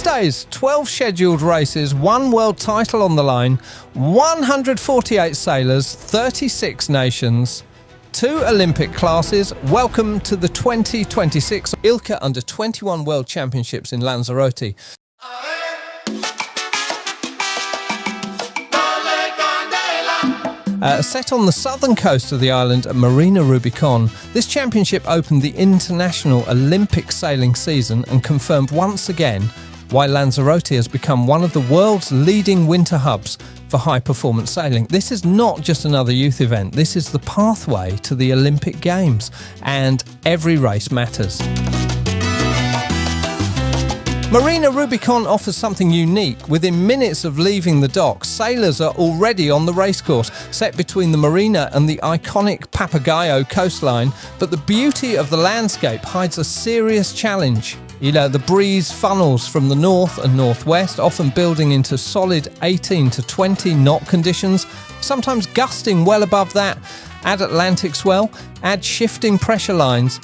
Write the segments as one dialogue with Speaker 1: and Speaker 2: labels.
Speaker 1: 6 days, 12 scheduled races, 1 world title on the line, 148 sailors, 36 nations, 2 Olympic classes. Welcome to the 2026 ILCA Under-21 World Championships in Lanzarote. Set on the southern coast of the island at Marina Rubicón, this championship opened the international Olympic sailing season and confirmed once again why Lanzarote has become one of the world's leading winter hubs for high-performance sailing. This is not just another youth event, this is the pathway to the Olympic Games, and every race matters. Marina Rubicón offers something unique. Within minutes of leaving the dock, sailors are already on the racecourse, set between the marina and the iconic Papagayo coastline. But the beauty of the landscape hides a serious challenge. You know, the breeze funnels from the north and northwest, often building into solid 18 to 20 knot conditions, sometimes gusting well above that. Add Atlantic swell, add shifting pressure lines,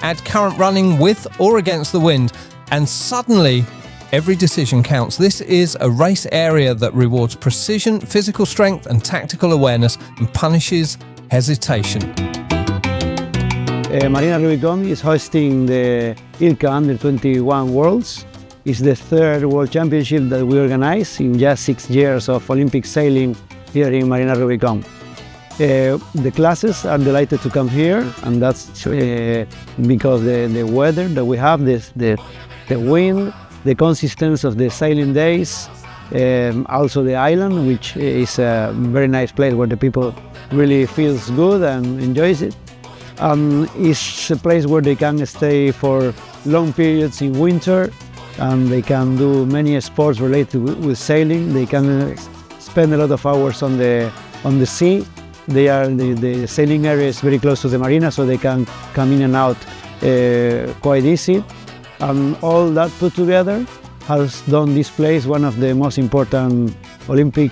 Speaker 1: add current running with or against the wind, and suddenly every decision counts. This is a race area that rewards precision, physical strength and tactical awareness and punishes hesitation.
Speaker 2: Marina Rubicón is hosting the ILCA Under-21 Worlds. It's the 3rd World Championship that we organize in just 6 years of Olympic sailing here in Marina Rubicón. The classes are delighted to come here, and that's because the weather that we have, the wind, the consistency of the sailing days, also the island, which is a very nice place where the people really feels good and enjoys it. It's a place where they can stay for long periods in winter, and they can do many sports related with sailing. They can spend a lot of hours on the sea. The sailing area is very close to the marina, so they can come in and out quite easy. And all that put together has done this place one of the most important Olympic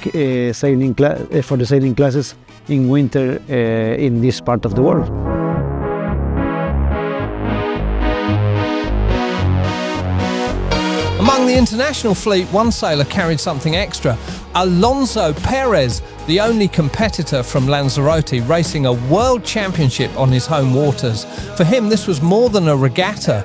Speaker 2: sailing for the sailing classes in winter in this part of the world.
Speaker 1: Among the international fleet, one sailor carried something extra. Alonso Perez, the only competitor from Lanzarote, racing a world championship on his home waters. For him, this was more than a regatta.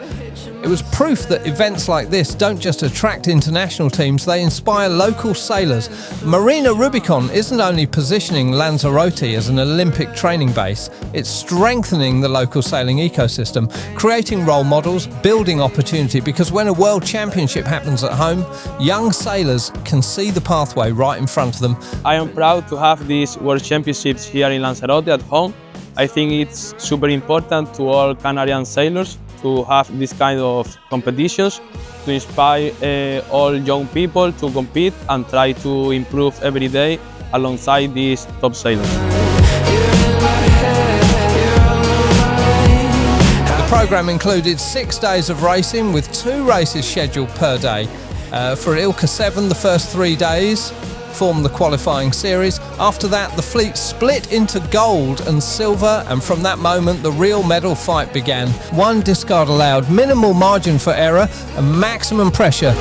Speaker 1: It was proof that events like this don't just attract international teams, they inspire local sailors. Marina Rubicón isn't only positioning Lanzarote as an Olympic training base, it's strengthening the local sailing ecosystem, creating role models, building opportunity, because when a world championship happens at home, young sailors can see the pathway right in front of them.
Speaker 3: I am proud to have these World Championships here in Lanzarote at home. I think it's super important to all Canarian sailors to have this kind of competitions, to inspire all young people to compete and try to improve every day alongside these top sailors.
Speaker 1: The programme included 6 days of racing with 2 races scheduled per day. For ILCA 7, the first 3 days formed the qualifying series. After that, the fleet split into gold and silver, and from that moment, the real medal fight began. 1 discard allowed, minimal margin for error, and maximum pressure.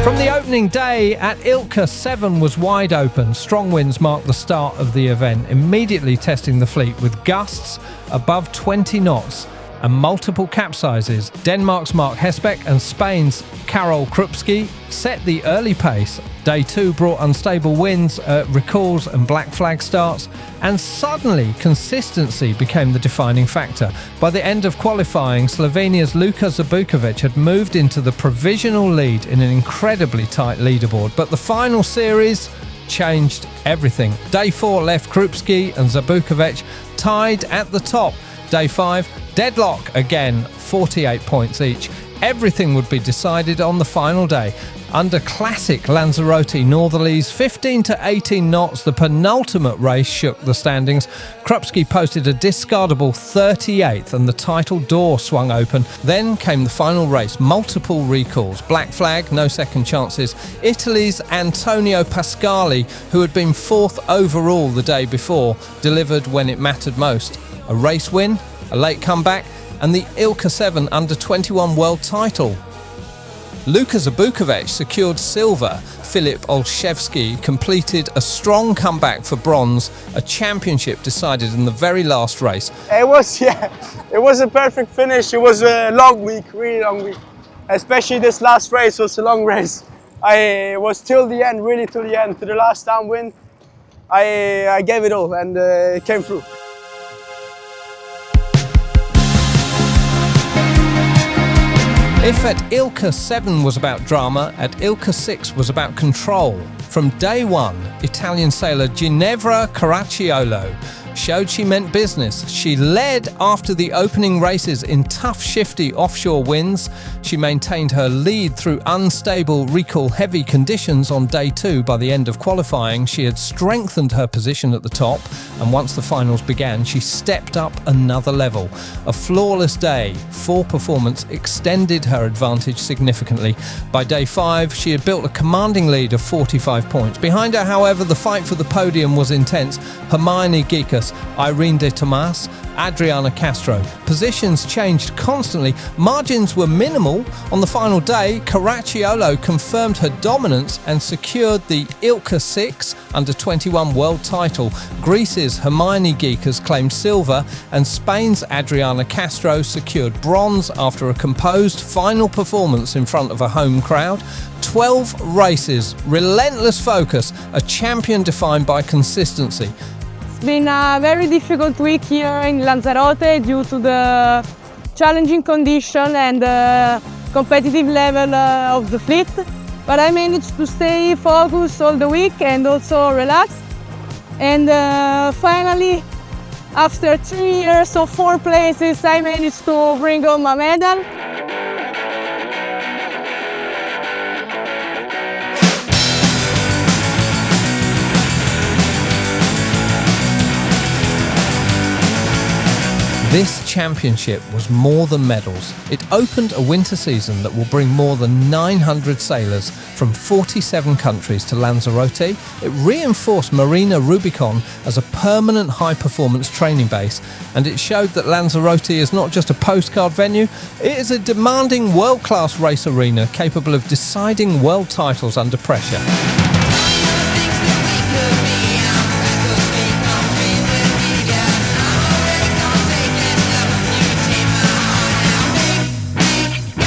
Speaker 1: From the opening day at ILCA 7 was wide open. Strong winds marked the start of the event, immediately testing the fleet with gusts above 20 knots and multiple capsizes. Denmark's Mark Hesbeck and Spain's Karol Krupski set the early pace. Day 2 brought unstable winds, recalls and black flag starts, and suddenly consistency became the defining factor. By the end of qualifying, Slovenia's Luka Zabukovec had moved into the provisional lead in an incredibly tight leaderboard, but the final series changed everything. Day 4 left Krupski and Zabukovec tied at the top. Day 5, deadlock again, 48 points each. Everything would be decided on the final day. Under classic Lanzarote northerlies, 15 to 18 knots, the penultimate race shook the standings. Krupski posted a discardable 38th and the title door swung open. Then came the final race, multiple recalls, black flag, no second chances. Italy's Antonio Pascali, who had been 4th overall the day before, delivered when it mattered most. A race win, a late comeback, and the ILCA 7 Under-21 World title. Luka Zabukovec secured silver. Filip Olszewski completed a strong comeback for bronze, a championship decided in the very last race.
Speaker 4: It was a perfect finish. It was a long week, really long week. Especially this last race was a long race. I was till the end, really till the end, to the last downwind. I gave it all and it came through.
Speaker 1: If at ILCA 7 was about drama, at ILCA 6 was about control. From day one, Italian sailor Ginevra Caracciolo showed she meant business. She led after the opening races in tough Shifty offshore winds. She maintained her lead through unstable recall-heavy conditions on day 2. By the end of qualifying, she had strengthened her position at the top, and once the finals began, she stepped up another level. A flawless day, 4 performance extended her advantage significantly. By day 5, she had built a commanding lead of 45 points. Behind her, however, the fight for the podium was intense. Hermione, Ghicas, Irene de Tomas, Adriana, Castro. Positions changed constantly. Margins were minimal. On the final day, Caracciolo confirmed her dominance and secured the ILCA 6 Under-21 World title. Greece's Hermione Ghicas claimed silver, and Spain's Adriana Castro secured bronze after a composed final performance in front of a home crowd. 12 races, relentless focus, a champion defined by consistency.
Speaker 5: It's been a very difficult week here in Lanzarote due to the challenging condition and the competitive level of the fleet. But I managed to stay focused all the week and also relax. And finally, after 3 years of 4 places, I managed to bring home a medal.
Speaker 1: This championship was more than medals. It opened a winter season that will bring more than 900 sailors from 47 countries to Lanzarote. It reinforced Marina Rubicón as a permanent high-performance training base, and it showed that Lanzarote is not just a postcard venue, it is a demanding world-class race arena capable of deciding world titles under pressure.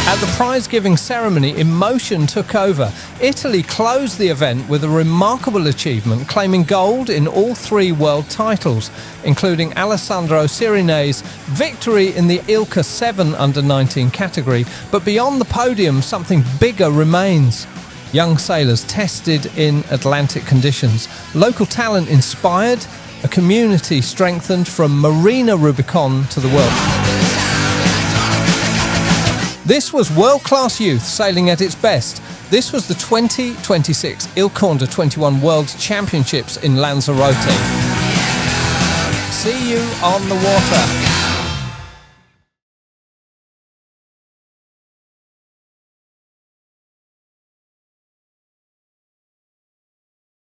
Speaker 1: At the prize-giving ceremony, emotion took over. Italy closed the event with a remarkable achievement, claiming gold in all 3 world titles, including Alessandro Cirine's victory in the ILCA 7 Under-19 category. But beyond the podium, something bigger remains. Young sailors tested in Atlantic conditions. Local talent inspired, a community strengthened from Marina Rubicón to the world. This was world-class youth sailing at its best. This was the 2026 ILCA Under-21 World Championships in Lanzarote. See you on the water.